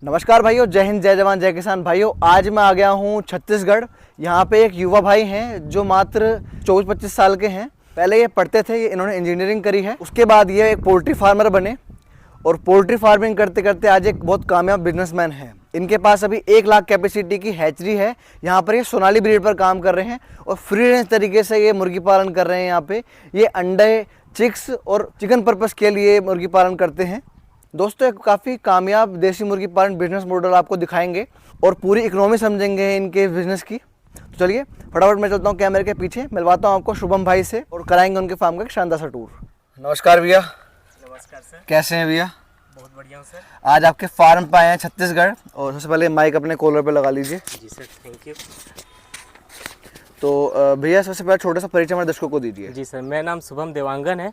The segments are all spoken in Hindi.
नमस्कार भाइयों, जय हिंद, जय जवान, जय किसान। भाइयों आज मैं आ गया हूँ छत्तीसगढ़। यहाँ पे एक युवा भाई हैं जो मात्र 24-25 साल के हैं। पहले ये पढ़ते थे, इन्होंने इंजीनियरिंग करी है। उसके बाद ये एक पोल्ट्री फार्मर बने और पोल्ट्री फार्मिंग करते करते आज एक बहुत कामयाब बिजनेसमैन है। इनके पास अभी 1 लाख कैपेसिटी की हैचरी है। यहाँ पर ये सोनाली ब्रीड पर काम कर रहे हैं और फ्री रेंज तरीके से ये मुर्गी पालन कर रहे हैं। यहाँ पे ये अंडे, चिक्स और चिकन पर्पज़ के लिए मुर्गी पालन करते हैं। दोस्तों एक काफ़ी कामयाब देसी मुर्गी पालन बिजनेस मॉडल आपको दिखाएंगे और पूरी इकोनॉमी समझेंगे इनके बिजनेस की। तो चलिए फटाफट मैं चलता हूँ कैमरे के पीछे, मिलवाता हूँ आपको शुभम भाई से और कराएंगे उनके फार्म का एक शानदार सा टूर। नमस्कार भैया। नमस्कार सर। कैसे हैं भैया? बहुत बढ़िया हूँ सर। आज आपके फार्म पे आए हैं छत्तीसगढ़ और सबसे पहले माइक अपने कॉलर पे लगा लीजिए। जी सर, थैंक यू। तो भैया सबसे पहले छोटा सा परिचय हमारे दर्शकों को दीजिए। जी सर, मेरा नाम शुभम देवांगन है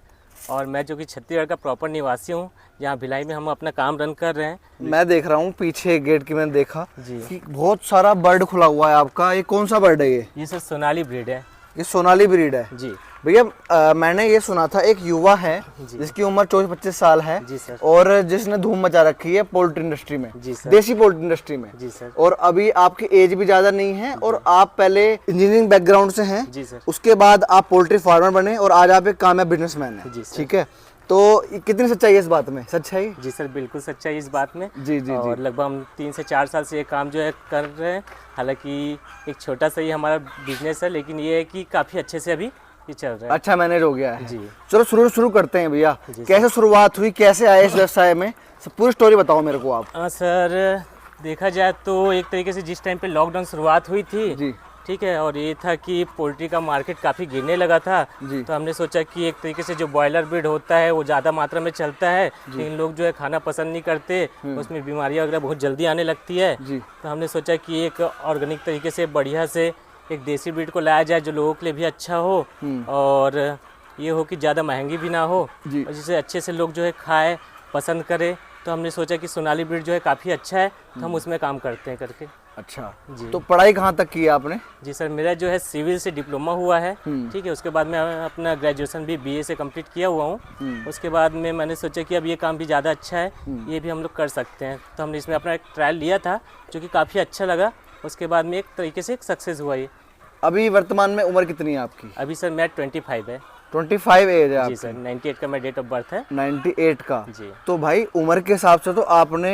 और मैं जो कि छत्तीसगढ़ का प्रॉपर निवासी हूँ। यहाँ भिलाई में हम अपना काम रन कर रहे हैं। मैं देख रहा हूँ पीछे गेट की, मैंने देखा जी कि बहुत सारा बर्ड खुला हुआ है आपका। ये कौन सा बर्ड है? ये सर सोनाली ब्रीड है। ये सोनाली ब्रीड है जी भैया। मैंने ये सुना था एक युवा है जिसकी उम्र 24-25 साल है। जी सर। और जिसने धूम मचा रखी है पोल्ट्री इंडस्ट्री में। जी सर। देसी पोल्ट्री इंडस्ट्री में। जी सर। और अभी आपकी एज भी ज्यादा नहीं है और आप पहले इंजीनियरिंग बैकग्राउंड से हैं। जी सर। उसके बाद आप पोल्ट्री फार्मर बने और आज आप एक कामयाब बिजनेसमैन हैं। जी सर। ठीक है, तो कितनी सच्चाई है इस बात में? सच है ये? जी सर, बिल्कुल सच्चाई इस बात में। जी जी और जी। लगभग हम 3 से 4 साल से ये काम जो है कर रहे हैं। हालांकि एक छोटा सा ही हमारा बिजनेस है, लेकिन ये है कि काफ़ी अच्छे से अभी ये चल रहा है। अच्छा मैनेज हो गया है। जी। चलो शुरू करते हैं भैया। जी कैसे शुरुआत हुई, कैसे आए इस व्यवसाय में, सब पूरी स्टोरी बताओ मेरे को आप। हाँ सर, देखा जाए तो एक तरीके से जिस टाइम पे लॉकडाउन शुरुआत हुई थी, जी ठीक है, और ये था कि पोल्ट्री का मार्केट काफ़ी गिरने लगा था। जी। तो हमने सोचा कि एक तरीके से जो बॉयलर ब्रीड होता है वो ज़्यादा मात्रा में चलता है, लेकिन लोग जो है खाना पसंद नहीं करते, उसमें बीमारियां वगैरह बहुत जल्दी आने लगती है। जी। तो हमने सोचा कि एक ऑर्गेनिक तरीके से बढ़िया से एक देसी ब्रीड को लाया जाए जो लोगों के लिए भी अच्छा हो और ये हो कि ज़्यादा महंगी भी ना हो जी। और जिसे अच्छे से लोग जो है खाए पसंद करे। तो हमने सोचा कि सोनाली ब्रीड जो है काफ़ी अच्छा है, तो हम उसमें काम करते हैं करके। अच्छा जी। तो पढ़ाई कहाँ तक की है आपने? जी सर, मेरा जो है सिविल से डिप्लोमा हुआ है। ठीक है, उसके बाद मैं अपना ग्रेजुएशन भी बीए से कंप्लीट किया हुआ हूँ। उसके बाद में मैंने सोचा कि अब ये काम भी ज़्यादा अच्छा है, ये भी हम लोग कर सकते हैं। तो हमने इसमें अपना एक ट्रायल लिया था जो कि काफ़ी अच्छा लगा। उसके बाद में एक तरीके से सक्सेस हुआ ये। अभी वर्तमान में उम्र कितनी है आपकी? अभी सर मेरा 25 है। 25 एज है जी आपकी? सर, 98 का मेरा डेट ऑफ बर्थ है। 98 का? जी। तो भाई उम्र के हिसाब से तो आपने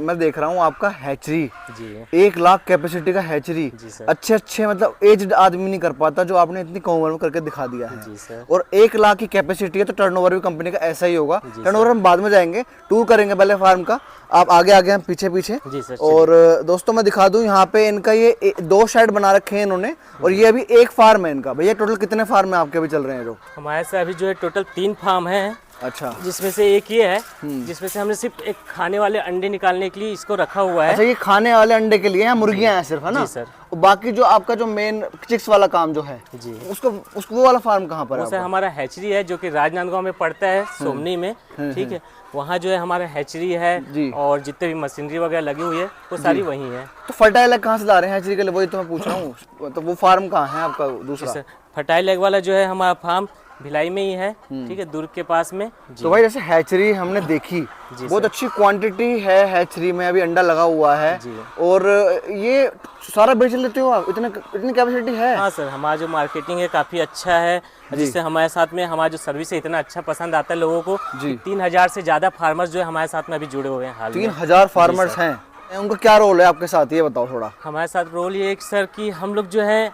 मैं देख रहा हूँ आपका हैचरी जी 1 लाख कैपेसिटी का हैचरी। जी सर। अच्छे मतलब एज आदमी नहीं कर पाता जो आपने इतनी कम उम्र में करके दिखा दिया है। जी सर। और 1 लाख की कैपेसिटी है तो टर्नओवर भी कंपनी का ऐसा ही होगा। टर्नओवर हम बाद में जाएंगे, टूर करेंगे पहले फार्म का। आप आगे हम पीछे। जी सर। और दोस्तों मैं दिखा दूं यहाँ पे इनका ये 2 शेड बना रखे हैं इन्होंने और ये अभी 1 फार्म है इनका। भैया टोटल कितने फार्म है आपके अभी चल रहे हैं जो? हमारे से अभी जो है टोटल 3 फार्म हैं। अच्छा। जिसमें से एक ये है जिसमें से हमने सिर्फ एक खाने वाले अंडे निकालने के लिए इसको रखा हुआ है। अच्छा, ये खाने वाले अंडे के लिए हैं, मुर्गियां हैं सिर्फ, है ना? जी सर। और बाकी जो आपका जो मेन चिक्स वाला काम जो है जी, उसको वो वाला फार्म कहाँ पर है वो सर आपका? हमारा हैचरी है जो कि राजनांदगांव में पड़ता है, सोमनी में। ठीक है, वहाँ जो है हमारा हैचरी है जी। और जितने भी मशीनरी वगैरह लगी हुई है वो सारी वहीं है। तो फर्टाइल कहाँ से ला रहे हैं हैचरी के लिए? वही तो मैं पूछ रहा हूँ। तो वो फार्म कहाँ है आपका दूसरा? सर फर्टाइल एग वाला जो है हमारा फार्म भिलाई में ही है। ठीक है, दुर्ग के पास में। जी। तो भाई जैसे हैचरी हमने देखी, बहुत अच्छी क्वांटिटी है हैचरी में, अभी अंडा लगा हुआ है। जी। और ये सारा बेच लेते हो आप? इतनी कैपेसिटी है? हाँ सर, हमारा जो मार्केटिंग है काफ़ी अच्छा है, जिससे हमारे साथ में हमारा जो सर्विस है इतना अच्छा पसंद आता है लोगों को। जी। 3000 से ज़्यादा फार्मर्स जो है हमारे साथ में अभी जुड़े हुए हैं हाल में। 3000 फार्मर्स हैं। उनका क्या रोल है आपके साथ, ये बताओ थोड़ा। हमारे साथ रोल ये है कि सर कि हम लोग जो है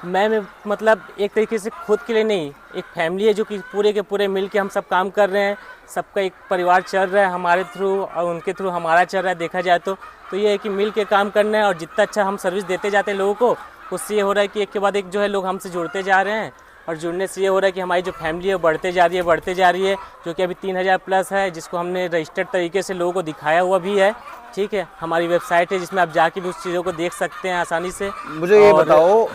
मैं मतलब एक तरीके से खुद के लिए नहीं, एक फैमिली है जो कि पूरे के पूरे मिल के हम सब काम कर रहे हैं। सबका एक परिवार चल रहा है हमारे थ्रू और उनके थ्रू हमारा चल रहा है। देखा जाए तो ये है कि मिल के काम करना है और जितना अच्छा हम सर्विस देते जाते हैं लोगों को, उससे ये हो रहा है कि एक के बाद एक जो है लोग हमसे जुड़ते जा रहे हैं और जुड़ने से ये हो रहा है कि हमारी जो फैमिली है बढ़ते जा रही है, जो कि अभी 3000 प्लस है, जिसको हमने रजिस्टर्ड तरीके से लोगों को दिखाया हुआ भी है। ठीक है, हमारी वेबसाइट है जिसमें आप जाके भी उस चीज़ों को देख सकते हैं आसानी से। मुझे ये बताओ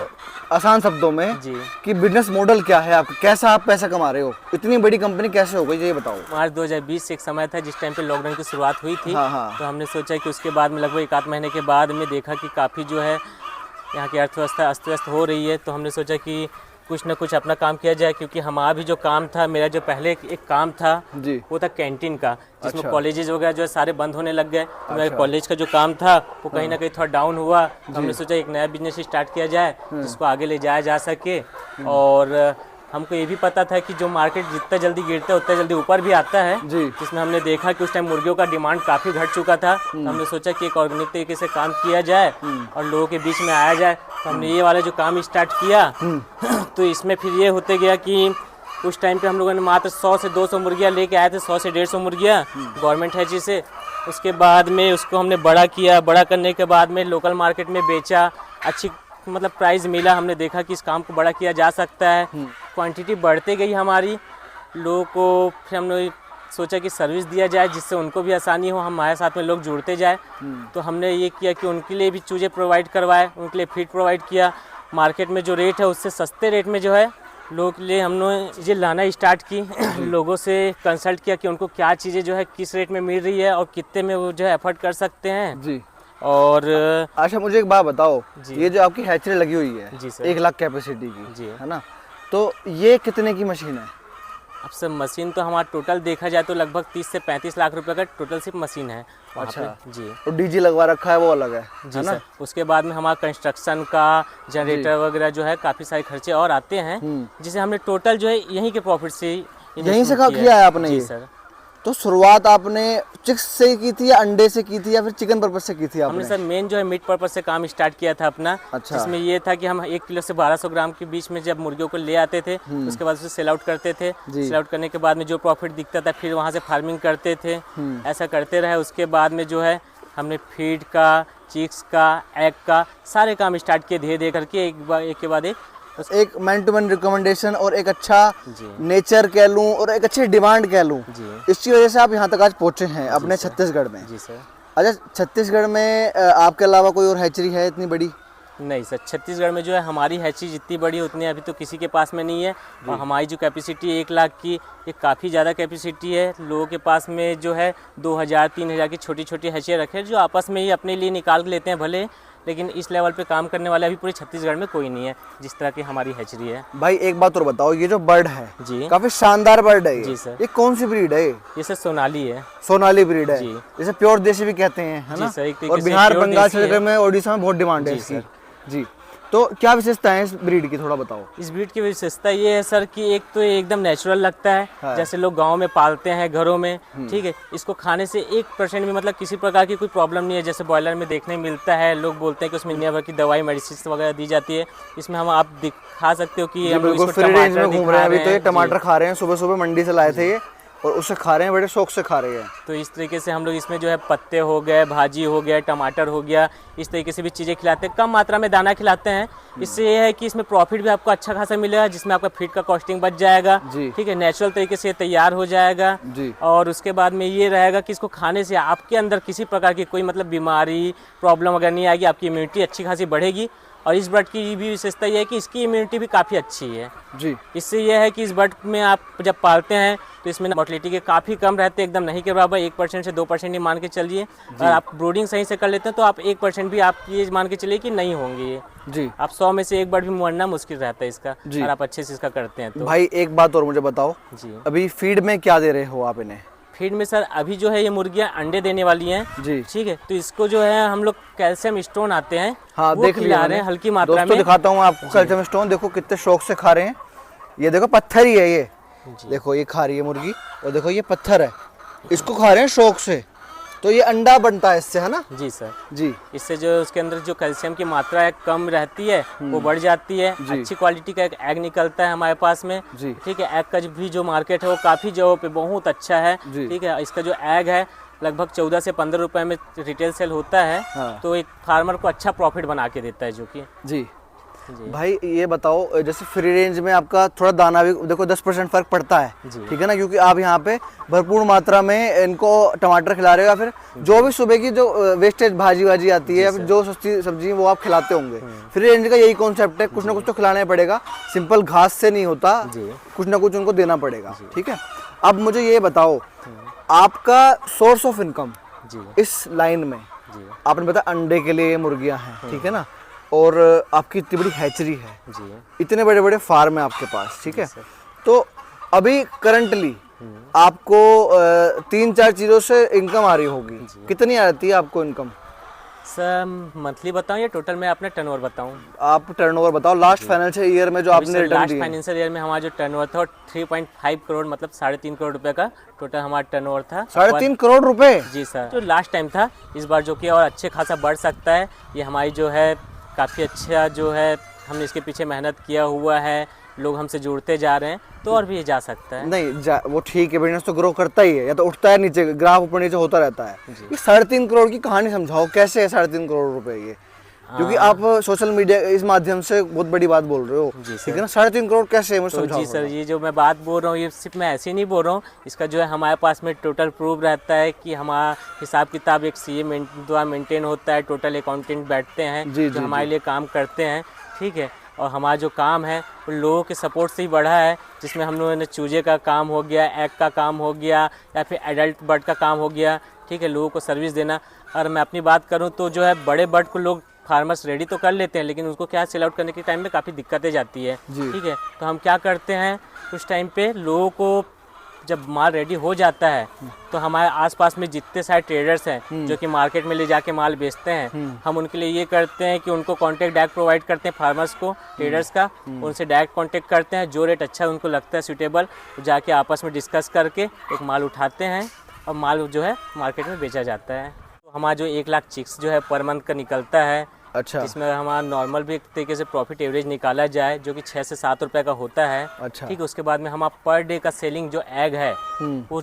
आसान शब्दों में जी कि बिजनेस मॉडल क्या है आपका, कैसा आप पैसा कमा रहे हो, इतनी बड़ी कंपनी कैसे हो गई, ये बताओ। मार्च 2020 से एक समय था जिस टाइम पे लॉकडाउन की शुरुआत हुई थी। हाँ। तो हमने सोचा कि उसके बाद में लगभग 1 आध महीने के बाद में देखा कि काफ़ी जो है यहाँ की अर्थव्यवस्था अस्त व्यस्त हो रही है। तो हमने सोचा कि कुछ ना कुछ अपना काम किया जाए, क्योंकि हमारा भी जो काम था, मेरा जो पहले एक काम था जी। वो था कैंटीन का, जिसमें अच्छा। कॉलेजेस वगैरह जो है सारे बंद होने लग गए। तो मेरे कॉलेज का जो काम था वो कहीं ना कहीं थोड़ा डाउन हुआ, तो हमने सोचा एक नया बिजनेस स्टार्ट किया जाए जिसको आगे ले जाया जा सके। और हमको ये भी पता था कि जो मार्केट जितना जल्दी गिरता है उतना जल्दी ऊपर भी आता है, जी। जिसमें हमने देखा कि उस टाइम मुर्गियों का डिमांड काफ़ी घट चुका था। तो हमने सोचा कि एक ऑर्गेनिक तरीके से काम किया जाए और लोगों के बीच में आया जाए। तो हमने ये वाला जो काम स्टार्ट किया तो इसमें फिर ये होते गया कि उस टाइम पे हम लोगों ने मात्र 100 से 200 मुर्गियाँ लेके आए थे, 100 से 150 मुर्गियाँ गवर्नमेंट हैची से। उसके बाद में उसको हमने बड़ा किया, बड़ा करने के बाद में लोकल मार्केट में बेचा, अच्छी मतलब प्राइस मिला। हमने देखा कि इस काम को बड़ा किया जा सकता है, क्वांटिटी बढ़ते गई हमारी लोगों को। फिर हमने सोचा कि सर्विस दिया जाए जिससे उनको भी आसानी हो, हमारे साथ में लोग जुड़ते जाए। तो हमने ये किया कि उनके लिए भी चूजे प्रोवाइड करवाए, उनके लिए फीड प्रोवाइड किया। मार्केट में जो रेट है उससे सस्ते रेट में जो है लोगों के लिए हमने चीज़ें लाना स्टार्ट की। लोगों से कंसल्ट किया कि उनको क्या चीज़ें जो है किस रेट में मिल रही है और कितने में वो जो है एफर्ट कर सकते हैं जी। और अच्छा मुझे एक बात बताओ, जी। ये जो आपकी हैचरी लगी हुई है जी सर। 1 लाख कैपेसिटी की, जी। है ना, तो ये कितने की मशीन है? अब सर मशीन तो हमारा टोटल देखा जाए तो लगभग 30 से 35 लाख रुपए का टोटल सिर्फ मशीन है वहाँ अच्छा। पे। जी और डीजी लगवा रखा है वो अलग है जी ना? सर। उसके बाद में हमारा कंस्ट्रक्शन का जनरेटर वगैरह जो है काफ़ी सारे खर्चे और आते हैं, जिसे हमने टोटल जो है यहीं के प्रॉफिट से यहीं से किया है आपने जी ये? सर। तो शुरुआत आपने चिक्स से की थी या अंडे से की थी या फिर चिकन पर्पज से की थी आपने? हमने सर मेन जो है मीट पर्पज से काम स्टार्ट किया था अपना। अच्छा। जिसमें ये था कि हम 1 किलो से 1200 ग्राम के बीच में जब मुर्गियों को ले आते थे उसके बाद उसे सेल आउट करते थे। सेल आउट करने के बाद में जो प्रॉफिट दिखता था फिर वहाँ से फार्मिंग करते थे। ऐसा करते रहे। उसके बाद में जो है हमने फीड का, चिक्स का, एग का सारे काम स्टार्ट किए धीरे धीरे करके, एक के बाद एक मैन टू मैन रिकमेंडेशन और एक अच्छा जी। नेचर कह लूँ और एक अच्छी डिमांड कह लूँ, जी। इसकी वजह से आप यहाँ तक आज पहुँचे हैं अपने छत्तीसगढ़ में। जी सर। अच्छा छत्तीसगढ़ में आपके अलावा कोई और हैचरी है इतनी बड़ी? नहीं सर, छत्तीसगढ़ में जो है हमारी हैचरी जितनी बड़ी उतनी अभी तो किसी के पास में नहीं है। और हमारी जो कैपेसिटी 1 लाख की, ये काफ़ी ज़्यादा कैपेसिटी है। लोगों के पास में जो है 2000-3000 की छोटी छोटी हैचरियाँ रखे जो आपस में ही अपने लिए निकाल लेते हैं भले, लेकिन इस लेवल पे काम करने वाले अभी पूरे छत्तीसगढ़ में कोई नहीं है जिस तरह की हमारी हैचरी है। भाई एक बात और बताओ, ये जो बर्ड है जी काफी शानदार बर्ड है जी सर। ये कौन सी ब्रीड है? ये सर सोनाली है। सोनाली ब्रीड है जी। जैसे प्योर देसी भी कहते हैं, है जी ना? सर, एक तरीके और से बिहार, प्योर बंगाल, देसी है। छत्तीसगढ़ में, ओडिशा में बहुत डिमांड है जी इसकी। सर। जी। तो क्या विशेषता है इस ब्रीड की, थोड़ा बताओ। इस ब्रीड की विशेषता ये है सर कि एक तो ये एकदम नेचुरल लगता है। हाँ। जैसे लोग गांव में पालते हैं घरों में, ठीक है। इसको खाने से 1% भी मतलब किसी प्रकार की कोई प्रॉब्लम नहीं है। जैसे बॉयलर में देखने मिलता है, लोग बोलते हैं कि उसमें दुनिया भर की दवाई मेडिसिन वगैरह दी जाती है। इसमें हम आप दिखा सकते हो कि हम लोग इसको फ्री रेंज में टमाटर घूम दिखा रहे हैं अभी, तो ये जी। टमाटर खा रहे हैं, सुबह सुबह मंडी से लाए थे ये और उससे खा रहे हैं, बड़े शौक से खा रहे हैं। तो इस तरीके से हम लोग इसमें जो है पत्ते हो गए, भाजी हो गया, टमाटर हो गया, इस तरीके से भी चीज़ें खिलाते हैं। कम मात्रा में दाना खिलाते हैं। इससे ये है कि इसमें प्रॉफिट भी आपको अच्छा खासा मिलेगा, जिसमें आपका फीड का कॉस्टिंग बच जाएगा, जी। ठीक है। नेचुरल तरीके से तैयार हो जाएगा जी। और उसके बाद में ये रहेगा कि इसको खाने से आपके अंदर किसी प्रकार की कोई मतलब बीमारी प्रॉब्लम अगर नहीं आएगी, आपकी इम्यूनिटी अच्छी खासी बढ़ेगी। और इस बर्ड की भी विशेषता ये है कि इसकी इम्यूनिटी भी काफ़ी अच्छी है। जी। इससे यह है कि इस बर्ड में आप जब पालते हैं तो इसमें मोर्टेलिटी के काफ़ी कम रहते हैं, एकदम नहीं के बराबर, 1% से 2% ही मान के चलिए। अगर आप ब्रूडिंग सही से कर लेते हैं तो आप 1% भी आप ये मान के चलिए कि नहीं होंगे ये। जी। आप 100 में से 1 बर्ड भी मरना मुश्किल रहता है इसका, जी। अगर आप अच्छे से इसका करते हैं तो। भाई एक बात और मुझे बताओ, जी। अभी फीड में क्या दे रहे हो आप इन्हें? फीड में सर अभी जो है ये मुर्गियाँ अंडे देने वाली हैं, जी। ठीक है। तो इसको जो है हम लोग कैल्शियम स्टोन आते हैं, हाँ वो देख खिला लिया रहे मैंने। हैं हल्की मात्रा दोस्तों में। दिखाता हूँ आपको कैल्शियम स्टोन, देखो कितने शौक से खा रहे हैं। ये देखो पत्थर ही है ये, देखो ये खा रही है मुर्गी और देखो ये पत्थर है, इसको खा रहे हैं शौक से। तो ये अंडा बनता है इससे, है ना? जी सर। जी। इससे जो उसके अंदर जो कैल्शियम की मात्रा है कम रहती है, वो बढ़ जाती है। अच्छी क्वालिटी का एक एग निकलता है हमारे पास में, जी। ठीक है। एग का भी जो मार्केट है वो काफ़ी जगहों पे बहुत अच्छा है, जी। ठीक है। इसका जो एग है लगभग 14 से 15 रुपए में रिटेल सेल होता है। हाँ। तो एक फार्मर को अच्छा प्रॉफिट बना के देता है जो कि। जी। जी। भाई ये बताओ, जैसे फ्री रेंज में आपका थोड़ा दाना भी देखो 10% फर्क पड़ता है, जी। ठीक है ना? क्योंकि आप यहाँ पे भरपूर मात्रा में इनको टमाटर खिला रहे हो या फिर जो भी सुबह की जो वेस्टेज भाजी वाजी आती है या फिर जो सस्ती सब्जी वो आप खिलाते होंगे। फ्री रेंज का यही कॉन्सेप्ट है, कुछ ना कुछ तो खिलाना ही पड़ेगा, सिंपल घास से नहीं होता, जी। कुछ ना कुछ उनको देना पड़ेगा, ठीक है। अब मुझे ये बताओ, आपका सोर्स ऑफ इनकम जी। इस लाइन में, जी। आपने बताया अंडे के लिए मुर्गियां हैं, ठीक है ना? और आपकी इतनी बड़ी हैचरी है, जी इतने बड़े बड़े फार्म है आपके पास, ठीक है। सर। तो अभी करंटली आपको 3-4 चीज़ों से इनकम आ रही होगी, कितनी आती है आपको इनकम? सर मंथली बताऊं या टोटल मैं अपना टर्नओवर बताऊं? आप टर्नओवर बताओ, लास्ट फाइनेंशियल ईयर में जो आपने रिटर्न लास्ट दिए। फाइनेंशियल ईयर में हमारा जो टर्नओवर था 3.5 करोड़ मतलब 3.5 करोड़ रुपए का टोटल हमारा टर्नओवर था। 3.5 करोड़ रुपए? जी सर, जो लास्ट टाइम था, इस बार जो कि और अच्छे खासा बढ़ सकता है। ये हमारी जो है काफ़ी अच्छा जो है हमने इसके पीछे मेहनत किया हुआ है, लोग हमसे जुड़ते जा रहे हैं, तो और भी ये जा सकता है। नहीं वो ठीक है, बिजनेस तो ग्रो करता ही है, या तो उठता है नीचे, ग्राफ ऊपर नीचे होता रहता है। ये 3.5 करोड़ की कहानी समझाओ, कैसे है 3.5 करोड़ रुपए ये? क्योंकि आप सोशल मीडिया इस माध्यम से बहुत बड़ी बात बोल रहे हो, ठीक है ना। 3.5 करोड़ कैसे है, मुझे तो समझाओ। जी सर, ये जो मैं बात बोल रहा हूँ ये सिर्फ मैं ऐसे ही नहीं बोल रहा हूँ, इसका जो है हमारे पास में टोटल प्रूफ रहता है कि हमारा हिसाब किताब एक सीए द्वारा मेंटेन होता है, टोटल अकाउंटेंट बैठते हैं जो हमारे लिए काम करते हैं, ठीक है। और हमारा जो काम है वो लोगों के सपोर्ट से ही बढ़ा है, जिसमें हम लोगों ने चूजे का काम हो गया, एग का काम हो गया, या फिर एडल्ट बर्ड का काम हो गया, ठीक है, लोगों को सर्विस देना। और मैं अपनी बात करूं तो जो है बड़े बर्ड को लोग फार्मर्स रेडी तो कर लेते हैं, लेकिन उसको क्या सेल आउट करने के टाइम में काफ़ी दिक्कतें जाती है, ठीक है। तो हम क्या करते हैं, कुछ टाइम पे लोगों को जब माल रेडी हो जाता है तो हमारे आसपास में जितने सारे ट्रेडर्स हैं जो कि मार्केट में ले जाके माल बेचते हैं, हम उनके लिए ये करते हैं कि उनको कॉन्टैक्ट डायरेक्ट प्रोवाइड करते हैं फार्मर्स को, ट्रेडर्स का, उनसे डायरेक्ट कॉन्टैक्ट करते हैं, जो रेट अच्छा उनको लगता है सूटेबल, जाके आपस में डिस्कस करके एक माल उठाते हैं और माल जो है मार्केट में बेचा जाता है। तो हमारा जो 1 लाख चिक्स जो है पर मंथ का निकलता है, अच्छा, जिसमें हमारा नॉर्मल भी एक तरीके से प्रॉफिट एवरेज निकाला जाए जो कि 6 से 7 रुपए का होता है, अच्छा। ठीक है। उसके बाद में हमारा पर डे का सेलिंग जो एग है वो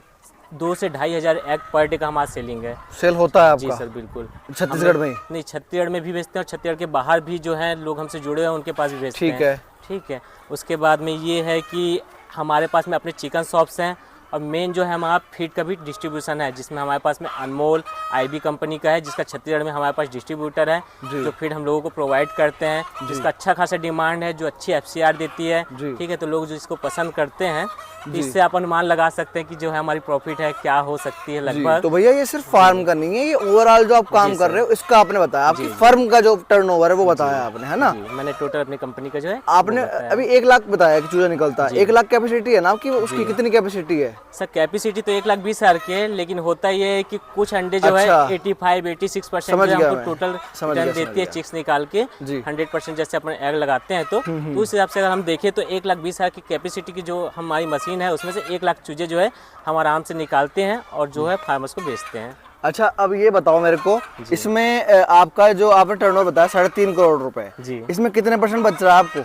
2 से 2,500 एग पर डे का हमारा सेलिंग है, सेल होता है आपका? जी सर बिल्कुल। छत्तीसगढ़ में? नहीं, छत्तीसगढ़ में भी बेचते हैं और छत्तीसगढ़ के बाहर भी जो है लोग हमसे जुड़े हैं उनके पास भी बेचते हैं, ठीक है, ठीक है। उसके बाद में ये है कि हमारे पास में अपने चिकन शॉप्स हैं, और मेन जो है हमारा फीड का भी डिस्ट्रीब्यूशन है, जिसमें हमारे पास में अनमोल आईबी कंपनी का है, जिसका छत्तीसगढ़ में हमारे पास डिस्ट्रीब्यूटर है जो फीड हम लोगों को प्रोवाइड करते हैं, जिसका अच्छा खासा डिमांड है, जो अच्छी एफसीआर देती है, ठीक है। तो लोग जो इसको पसंद करते हैं, इससे आप अनुमान लगा सकते हैं कि जो है हमारी प्रॉफिट है क्या हो सकती है लगभग। तो भैया ये सिर्फ फार्म का नहीं है, ये ओवरऑल जो आप काम कर रहे हो इसका आपने बताया, आपकी फर्म का जो टर्नओवर है वो बताया आपने, है ना। मैंने टोटल अपनी कंपनी का जो है आपने अभी 1 लाख बताया कि चूजा निकलता है, 1 लाख कैपेसिटी है ना आपकी, उसकी कितनी कैपेसिटी है? सर कैपेसिटी तो 1,20,000 की है, लेकिन होता ये है कि कुछ अंडे जो है 85-86% हमको टोटल रिटर्न देती है चिक्स निकाल के, 100% जैसे अपने एग लगाते हैं तो उस हिसाब से अगर हम देखें तो 1,20,000 की कैपेसिटी की जो हमारी मशीन है उसमें से 1 लाख चूजे जो है हम आराम से निकालते हैं और जो है फार्मर्स को बेचते हैं। अच्छा, अब ये बताओ मेरे को, इसमें आपका जो आपने टर्नओवर बताया 3.5 करोड़ रुपए, इसमें कितने % बच रहा है आपको?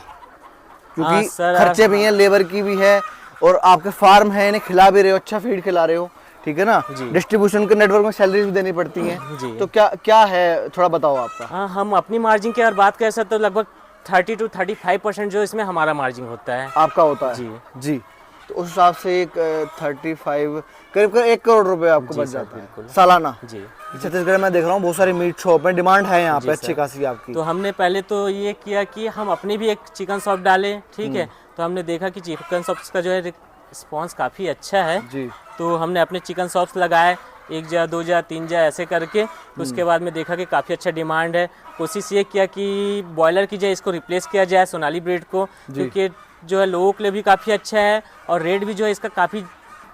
क्योंकि खर्चे भी हैं, लेबर की भी है, और आपके फार्म है, इन्हें खिला भी रहे हो, अच्छा फीड खिला रहे हो, ठीक है ना। डिस्ट्रीब्यूशन के नेटवर्क में सैलरीज भी देनी पड़ती हैं, तो क्या है थोड़ा बताओ आपका। हाँ, हम अपनी मार्जिन की अगर बात करें सर तो लगभग 30 to 35% जो इसमें हमारा मार्जिन होता है, आपका होता है। जी तो उस हिसाब से एक 35 करीब 1 करोड़ रुपए आपको बच जाता है सालाना। जी छत्तीसगढ़ में देख रहा हूँ बहुत सारी मीट शॉप में डिमांड है यहाँ पे अच्छी खासी आपकी। तो हमने पहले तो ये किया कि हम अपनी भी एक चिकन शॉप डालें, ठीक है। तो हमने देखा कि चिकन शॉप्स का जो है रिस्पॉन्स काफ़ी अच्छा है जी। तो हमने अपने चिकन शॉप्स लगाए 1 जगह 2 जगह 3 जगह ऐसे करके। उसके बाद में देखा कि काफ़ी अच्छा डिमांड है। कोशिश ये किया कि बॉयलर की जगह इसको रिप्लेस किया जाए सोनाली ब्रीड को, क्योंकि जो है लोगों के लिए भी काफ़ी अच्छा है और रेट भी जो है इसका काफ़ी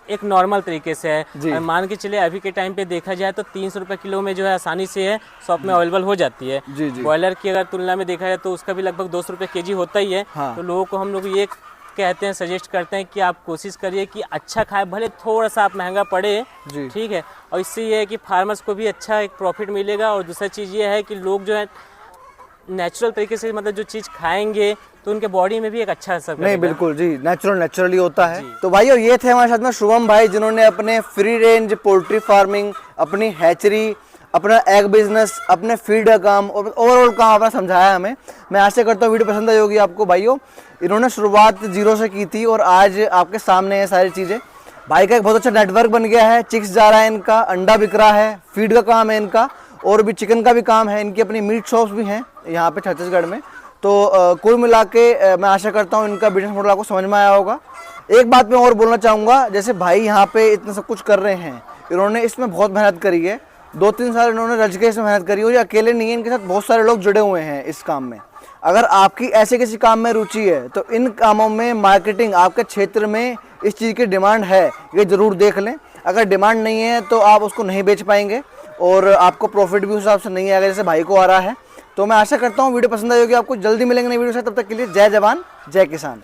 एक नॉर्मल तरीके से है। मान के चले अभी के टाइम पे देखा जाए तो 300 रुपये किलो में जो है आसानी से है शॉप में अवेलेबल हो जाती है। बॉयलर की अगर तुलना में देखा जाए तो उसका भी लगभग 200 रुपये केजी होता ही है। हाँ। तो लोगों को हम लोग ये कहते हैं, सजेस्ट करते हैं कि आप कोशिश करिए कि अच्छा खाए, भले थोड़ा सा आप महंगा पड़े, ठीक है। और इससे ये है कि फार्मर्स को भी अच्छा एक प्रॉफिट मिलेगा। और दूसरा चीज़ ये है कि लोग जो है नेचुरल तरीके से मतलब जो चीज़ खाएंगे तो उनके बॉडी में भी एक अच्छा असर नहीं, बिल्कुल जी, नेचुरली होता है। तो भाइयों ये थे हमारे साथ में शुभम भाई, जिन्होंने अपने फ्री रेंज पोल्ट्री फार्मिंग, अपनी हैचरी, अपना एग बिजनेस, अपने फीड का काम और ओवरऑल काम अपना समझाया हमें। मैं आशा करता हूँ वीडियो पसंद आई होगी आपको। भाइयों इन्होंने शुरुआत 0 से की थी और आज आपके सामने है सारी चीज़ें। भाई का एक बहुत अच्छा नेटवर्क बन गया है, चिक्स जा रहा है इनका, अंडा बिक रहा है, फीड का काम है इनका और भी चिकन का भी काम है। इनकी अपनी मीट शॉप्स भी हैं यहाँ पे छत्तीसगढ़ में। तो कुल मिला के मैं आशा करता हूँ इनका बिजनेस मॉडल आपको समझ में आया होगा। एक बात मैं और बोलना चाहूँगा, जैसे भाई यहाँ पे इतना सब कुछ कर रहे हैं, इन्होंने इसमें बहुत मेहनत करी है। 2-3 साल इन्होंने रज के इसमें मेहनत करी हो, ये अकेले नहीं है, इनके साथ बहुत सारे लोग जुड़े हुए हैं इस काम में। अगर आपकी ऐसे किसी काम में रुचि है तो इन कामों में मार्केटिंग, आपके क्षेत्र में इस चीज़ की डिमांड है, ये ज़रूर देख लें। अगर डिमांड नहीं है तो आप उसको नहीं बेच पाएंगे और आपको प्रॉफिट भी उस हिसाब से नहीं आएगा जैसे भाई को आ रहा है। तो मैं आशा करता हूँ वीडियो पसंद आई होगी आपको। जल्दी मिलेंगे नई वीडियो से, तब तक के लिए जय जवान जय किसान।